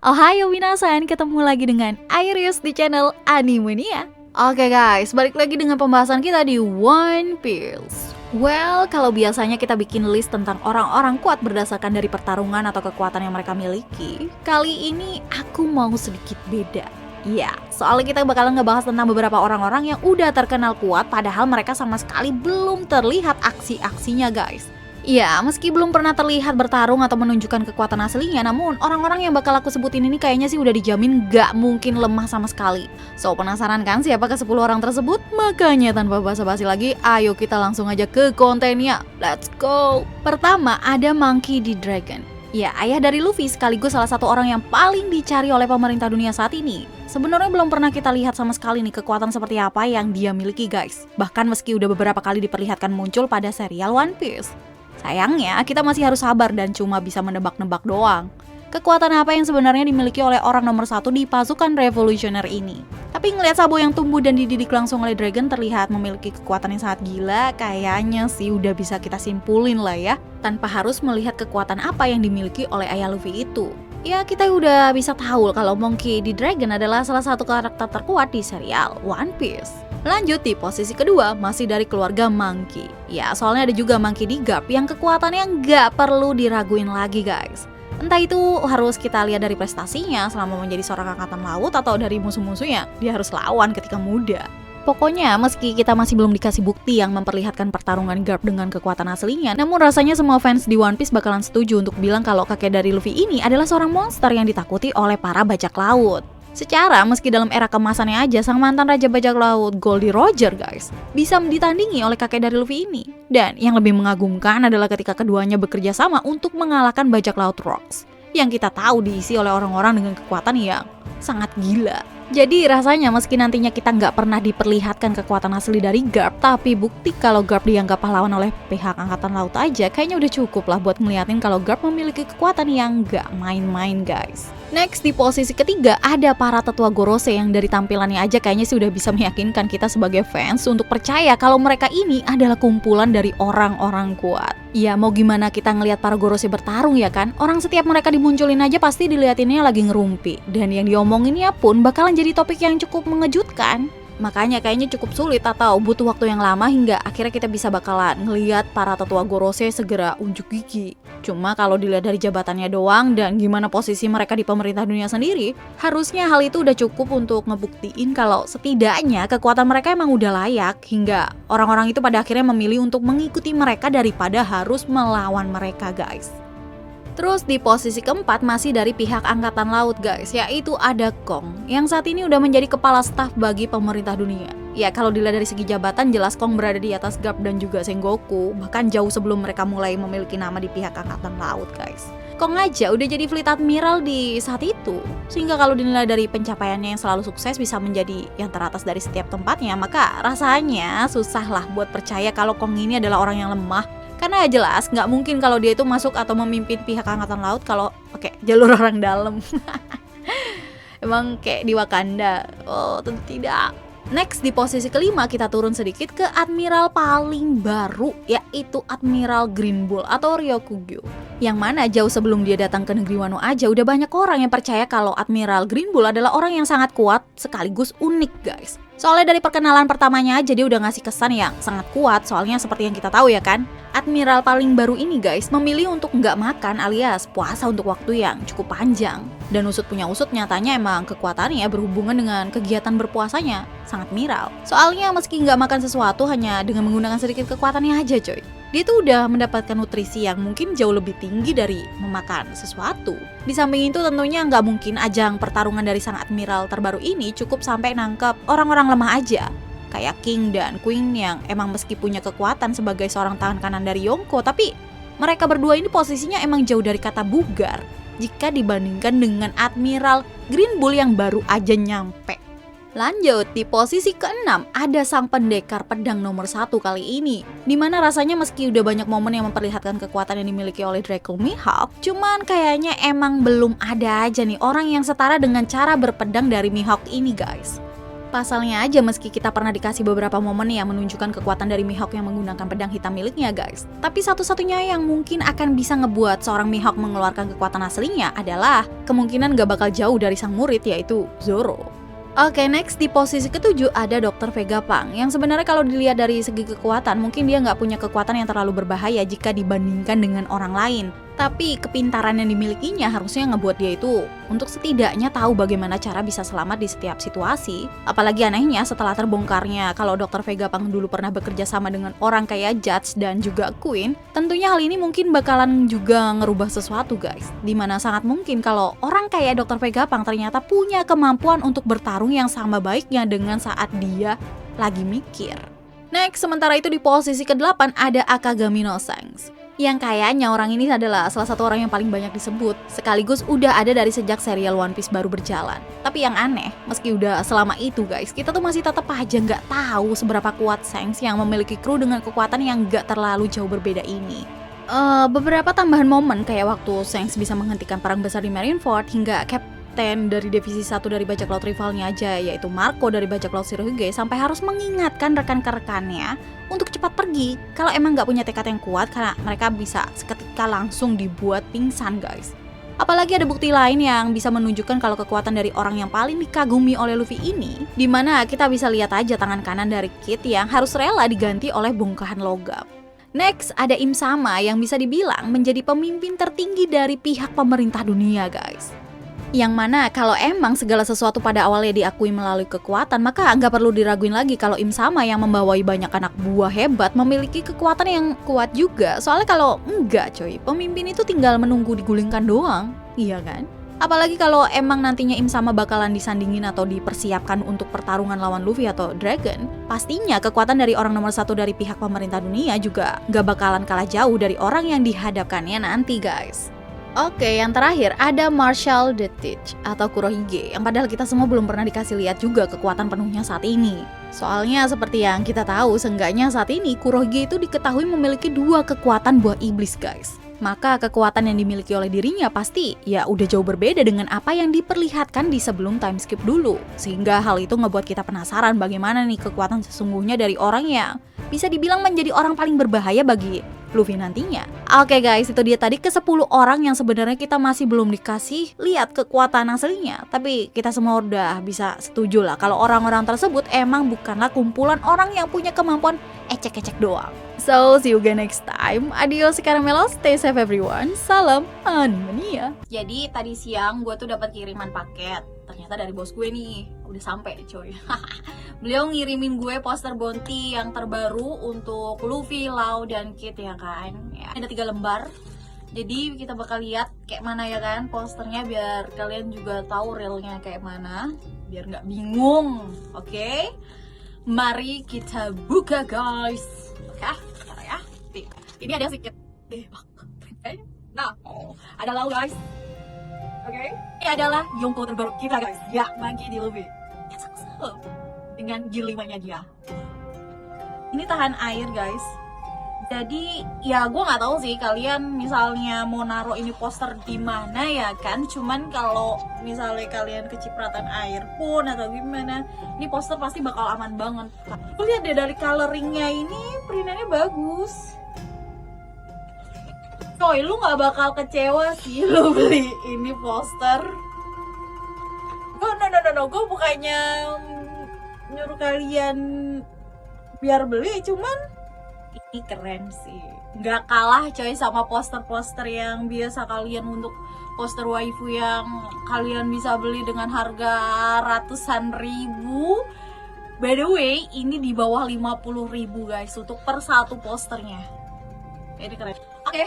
Ohayo minasan, ketemu lagi dengan Iris di channel Animania. Oke guys, balik lagi dengan pembahasan kita di One Piece. Well, kalau biasanya kita bikin list tentang orang-orang kuat berdasarkan dari pertarungan atau kekuatan yang mereka miliki, kali ini aku mau sedikit beda. Ya, soalnya kita bakalan ngebahas tentang beberapa orang-orang yang udah terkenal kuat padahal mereka sama sekali belum terlihat aksi-aksinya guys. Ya, meski belum pernah terlihat bertarung atau menunjukkan kekuatan aslinya, namun orang-orang yang bakal aku sebutin ini kayaknya sih udah dijamin gak mungkin lemah sama sekali. So, penasaran kan siapa ke 10 orang tersebut? Makanya tanpa basa-basi lagi, ayo kita langsung aja ke kontennya. Let's go! Pertama, ada Monkey D. Dragon. Ya, ayah dari Luffy sekaligus salah satu orang yang paling dicari oleh pemerintah dunia saat ini. Sebenarnya belum pernah kita lihat sama sekali nih kekuatan seperti apa yang dia miliki guys. Bahkan meski udah beberapa kali diperlihatkan muncul pada serial One Piece. Sayangnya, kita masih harus sabar dan cuma bisa menebak-nebak doang. Kekuatan apa yang sebenarnya dimiliki oleh orang nomor 1 di pasukan revolusioner ini? Tapi ngelihat Sabo yang tumbuh dan dididik langsung oleh Dragon terlihat memiliki kekuatan yang sangat gila, kayaknya sih udah bisa kita simpulin lah ya, tanpa harus melihat kekuatan apa yang dimiliki oleh ayah Luffy itu. Ya, kita udah bisa tahu kalau Monkey D. Dragon adalah salah satu karakter terkuat di serial One Piece. Lanjut di posisi kedua, masih dari keluarga Monkey. Ya, soalnya ada juga Monkey D. Garp yang kekuatannya nggak perlu diraguin lagi guys. Entah itu harus kita lihat dari prestasinya selama menjadi seorang angkatan laut atau dari musuh-musuhnya, dia harus lawan ketika muda. Pokoknya meski kita masih belum dikasih bukti yang memperlihatkan pertarungan Garp dengan kekuatan aslinya, namun rasanya semua fans di One Piece bakalan setuju untuk bilang kalau kakek dari Luffy ini adalah seorang monster yang ditakuti oleh para bajak laut. Secara meski dalam era kemasannya aja sang mantan raja bajak laut Goldie Roger guys bisa ditandingi oleh kakek dari Luffy ini. Dan yang lebih mengagumkan adalah ketika keduanya bekerja sama untuk mengalahkan bajak laut Rocks yang kita tahu diisi oleh orang-orang dengan kekuatan yang sangat gila. Jadi rasanya meski nantinya kita nggak pernah diperlihatkan kekuatan asli dari Garp, tapi bukti kalau Garp dianggap pahlawan oleh pihak angkatan laut aja kayaknya udah cukup lah buat ngeliatin kalau Garp memiliki kekuatan yang nggak main-main guys. Next di posisi ketiga ada para tetua Gorose yang dari tampilannya aja kayaknya sih udah bisa meyakinkan kita sebagai fans untuk percaya kalau mereka ini adalah kumpulan dari orang-orang kuat. Ya mau gimana kita ngelihat para Gorose bertarung ya kan? Orang setiap mereka dimunculin aja pasti diliatinnya lagi ngerumpi. Dan yang diomonginnya pun bakalan jadi topik yang cukup mengejutkan. Makanya kayaknya cukup sulit atau butuh waktu yang lama hingga akhirnya kita bisa bakalan ngelihat para tetua Gorose segera unjuk gigi. Cuma kalau dilihat dari jabatannya doang dan gimana posisi mereka di pemerintah dunia sendiri, harusnya hal itu udah cukup untuk ngebuktiin kalau setidaknya kekuatan mereka emang udah layak hingga orang-orang itu pada akhirnya memilih untuk mengikuti mereka daripada harus melawan mereka guys. Terus di posisi keempat masih dari pihak angkatan laut guys, yaitu ada Kong yang saat ini udah menjadi kepala staf bagi pemerintah dunia. Ya kalau dilihat dari segi jabatan jelas Kong berada di atas Garp dan juga Sengoku, bahkan jauh sebelum mereka mulai memiliki nama di pihak angkatan laut guys. Kong aja udah jadi Fleet Admiral di saat itu, sehingga kalau dinilai dari pencapaiannya yang selalu sukses bisa menjadi yang teratas dari setiap tempatnya, maka rasanya susah lah buat percaya kalau Kong ini adalah orang yang lemah. Karena jelas nggak mungkin kalau dia itu masuk atau memimpin pihak angkatan laut kalau pakai jalur orang dalam. Emang kayak di Wakanda? Oh tentu tidak. Next di posisi kelima kita turun sedikit ke admiral paling baru, yaitu Admiral Green Bull atau Ryokugyo. Yang mana jauh sebelum dia datang ke negeri Wano aja udah banyak orang yang percaya kalau Admiral Green Bull adalah orang yang sangat kuat sekaligus unik guys. Soalnya dari perkenalan pertamanya aja dia udah ngasih kesan yang sangat kuat, soalnya seperti yang kita tahu ya kan. Admiral paling baru ini guys memilih untuk nggak makan alias puasa untuk waktu yang cukup panjang. Dan usut punya usut nyatanya emang kekuatannya berhubungan dengan kegiatan berpuasanya sangat miral. Soalnya meski nggak makan sesuatu hanya dengan menggunakan sedikit kekuatannya aja coy. Dia tuh udah mendapatkan nutrisi yang mungkin jauh lebih tinggi dari memakan sesuatu. Di samping itu tentunya nggak mungkin ajang pertarungan dari sang admiral terbaru ini cukup sampai nangkep orang-orang lemah aja. Kayak King dan Queen yang emang meski punya kekuatan sebagai seorang tangan kanan dari Yonko, tapi mereka berdua ini posisinya emang jauh dari kata bugar jika dibandingkan dengan Admiral Green Bull yang baru aja nyampe. Lanjut, di posisi ke-6 ada sang pendekar pedang nomor 1 kali ini. Dimana rasanya meski udah banyak momen yang memperlihatkan kekuatan yang dimiliki oleh Draco Mihawk, cuman kayaknya emang belum ada aja nih orang yang setara dengan cara berpedang dari Mihawk ini guys. Pasalnya aja meski kita pernah dikasih beberapa momen yang menunjukkan kekuatan dari Mihawk yang menggunakan pedang hitam miliknya guys. Tapi satu-satunya yang mungkin akan bisa ngebuat seorang Mihawk mengeluarkan kekuatan aslinya adalah kemungkinan gak bakal jauh dari sang murid yaitu Zoro. Oke, next di posisi ketujuh ada Dr. Vegapunk yang sebenarnya kalau dilihat dari segi kekuatan mungkin dia nggak punya kekuatan yang terlalu berbahaya jika dibandingkan dengan orang lain. Tapi kepintaran yang dimilikinya harusnya ngebuat dia itu untuk setidaknya tahu bagaimana cara bisa selamat di setiap situasi. Apalagi anehnya setelah terbongkarnya kalau Dr. Vegapunk dulu pernah bekerja sama dengan orang kayak Judge dan juga Queen, tentunya hal ini mungkin bakalan juga ngerubah sesuatu guys. Dimana sangat mungkin kalau orang kayak Dr. Vegapunk ternyata punya kemampuan untuk bertarung yang sama baiknya dengan saat dia lagi mikir. Next, sementara itu di posisi ke-8 ada Akagami no Shanks. Yang kayaknya orang ini adalah salah satu orang yang paling banyak disebut, sekaligus udah ada dari sejak serial One Piece baru berjalan. Tapi yang aneh, meski udah selama itu guys, kita tuh masih tetap aja nggak tahu seberapa kuat Shanks yang memiliki kru dengan kekuatan yang nggak terlalu jauh berbeda ini. Beberapa tambahan momen kayak waktu Shanks bisa menghentikan perang besar di Marineford hingga Kapten dari divisi 1 dari bajak laut rivalnya aja yaitu Marco dari bajak laut Shirohige sampai harus mengingatkan rekan-rekannya untuk cepat pergi kalau emang nggak punya tekad yang kuat karena mereka bisa seketika langsung dibuat pingsan guys. Apalagi ada bukti lain yang bisa menunjukkan kalau kekuatan dari orang yang paling dikagumi oleh Luffy ini, dimana kita bisa lihat aja tangan kanan dari Kid yang harus rela diganti oleh bongkahan logam. Next ada Im Sama yang bisa dibilang menjadi pemimpin tertinggi dari pihak pemerintah dunia guys. Yang mana kalau emang segala sesuatu pada awalnya diakui melalui kekuatan, maka nggak perlu diraguin lagi kalau Im Sama yang membawai banyak anak buah hebat memiliki kekuatan yang kuat juga. Soalnya kalau enggak coy, pemimpin itu tinggal menunggu digulingkan doang, iya kan? Apalagi kalau emang nantinya Im Sama bakalan disandingin atau dipersiapkan untuk pertarungan lawan Luffy atau Dragon, pastinya kekuatan dari orang nomor 1 dari pihak pemerintah dunia juga nggak bakalan kalah jauh dari orang yang dihadapkannya nanti guys. Oke, yang terakhir ada Marshall the Teach atau Kurohige yang padahal kita semua belum pernah dikasih lihat juga kekuatan penuhnya saat ini. Soalnya seperti yang kita tahu, seenggaknya saat ini Kurohige itu diketahui memiliki 2 kekuatan buah iblis guys. Maka kekuatan yang dimiliki oleh dirinya pasti ya udah jauh berbeda dengan apa yang diperlihatkan di sebelum time skip dulu. Sehingga hal itu ngebuat kita penasaran bagaimana nih kekuatan sesungguhnya dari orang yang bisa dibilang menjadi orang paling berbahaya bagi Luffy nantinya. Oke guys, itu dia tadi ke 10 orang yang sebenarnya kita masih belum dikasih lihat kekuatan aslinya. Tapi kita semua udah bisa setuju lah kalau orang-orang tersebut emang bukanlah kumpulan orang yang punya kemampuan ecek-ecek doang. So, see you again next time. Adios Caramelos, stay safe everyone. Salam Animania. Jadi tadi siang gue tuh dapat kiriman paket. Ternyata dari bos gue nih, udah sampai coy. Beliau ngirimin gue poster Bounty yang terbaru untuk Luffy, Lau, dan Kid ya kan. Ya, ada 3 lembar. Jadi kita bakal lihat kayak mana ya kan posternya biar kalian juga tahu realnya kayak mana. Biar nggak bingung, oke? Mari kita buka guys. Oke, bentar ya. Ini ada sedikit. Nah, ada Lau guys. Oke, ini adalah Yonko terbaru kita guys. Ya, Monkey D. Luffy. Dengan gear 5-nya dia. Ini tahan air guys. Jadi ya gue nggak tahu sih kalian misalnya mau naruh ini poster di mana ya kan. Cuman kalau misalnya kalian kecipratan air pun atau gimana, ini poster pasti bakal aman banget. Lihat deh dari coloringnya ini, printannya bagus. Coy, lu nggak bakal kecewa sih lu beli ini poster. No, gue bukannya nyuruh kalian biar beli, cuman ini keren sih. Nggak kalah coy sama poster-poster yang biasa kalian untuk poster waifu yang kalian bisa beli dengan harga ratusan ribu. By the way, ini di bawah 50.000 guys untuk per satu posternya. Ini keren. Oke.